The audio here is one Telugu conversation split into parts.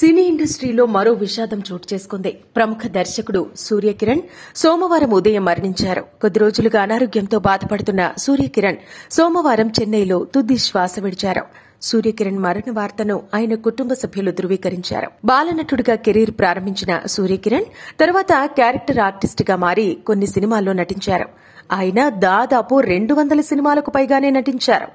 సినీ ఇండస్ట్రీలో మరో విషాదం చోటు చేసుకుంది. ప్రముఖ దర్శకుడు సూర్యకిరణ్ సోమవారం ఉదయం మరణించారు. కొద్ది రోజులుగా అనారోగ్యంతో బాధపడుతున్న సూర్యకిరణ్ సోమవారం చెన్నైలో తుది శ్వాస విడిచారు. సూర్యకిరణ్ మరణ వార్తను ఆయన కుటుంబ సభ్యులు ధృవీకరించారు. బాలనటుడిగా కెరీర్ ప్రారంభించిన సూర్యకిరణ్ తర్వాత క్యారెక్టర్ ఆర్టిస్టుగా మారి కొన్ని సినిమాల్లో నటించారు. ఆయన దాదాపు 200 సినిమాలకు పైగానే నటించారు.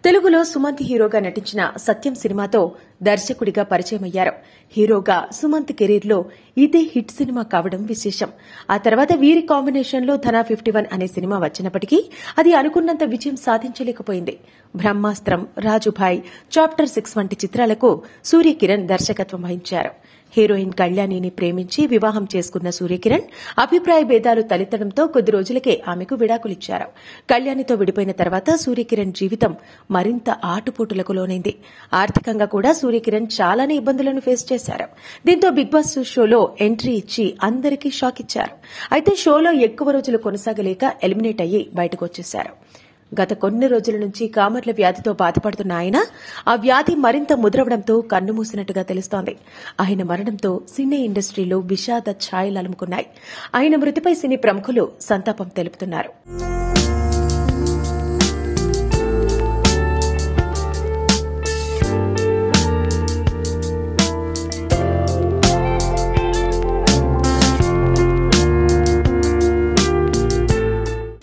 తెలుగులో సుమంత్ హీరోగా నటించిన సత్యం సినిమాతో దర్శకుడిగా పరిచయమయ్యారు. హీరోగా సుమంత్ కెరీర్లో ఇదే హిట్ సినిమా కావడం విశేషం. ఆ తర్వాత వీరి కాంబినేషన్లో ధనా 51 అనే సినిమా వచ్చినప్పటికీ అది అనుకున్నంత విజయం సాధించలేకపోయింది. బ్రహ్మాస్త్రం, రాజుభాయ్, చాప్టర్ 6 వంటి చిత్రాలకు సూర్యకిరణ్ దర్శకత్వం వహించారు. హీరోయిన్ కళ్యాణిని ప్రేమించి వివాహం చేసుకున్న సూర్యకిరణ్ అభిప్రాయ భేదాలు తలెత్తడంతో కొద్ది రోజులకే ఆమెకు విడాకులిచ్చారు. కళ్యాణితో విడిపోయిన తర్వాత సూర్యకిరణ్ జీవితం మరింత ఆటుపోటులకు లోనైంది. ఆర్థికంగా కూడా సూర్యకిరణ్ చాలానే ఇబ్బందులను ఫేస్ చేశారు. దీంతో బిగ్ బాస్ షోలో ఎంట్రీ ఇచ్చి అందరికీ షాక్ ఇచ్చారు. అయితే షోలో ఎక్కువ రోజులు కొనసాగలేక ఎలిమినేట్ అయ్యి బయటకు వచ్చేశారు. గత కొన్ని రోజుల నుంచి కామర్ల వ్యాధితో బాధపడుతున్న ఆయన ఆ వ్యాధి మరింత ముద్రవడంతో కన్నుమూసినట్టుగా తెలుస్తోంది. ఆయన మరణంతో సినీ ఇండస్ట్రీలో విషాద ఛాయలు అలుముకున్నాయి. ఆయన మృతిపై సినీ ప్రముఖులు సంతాపం తెలుపుతున్నారు.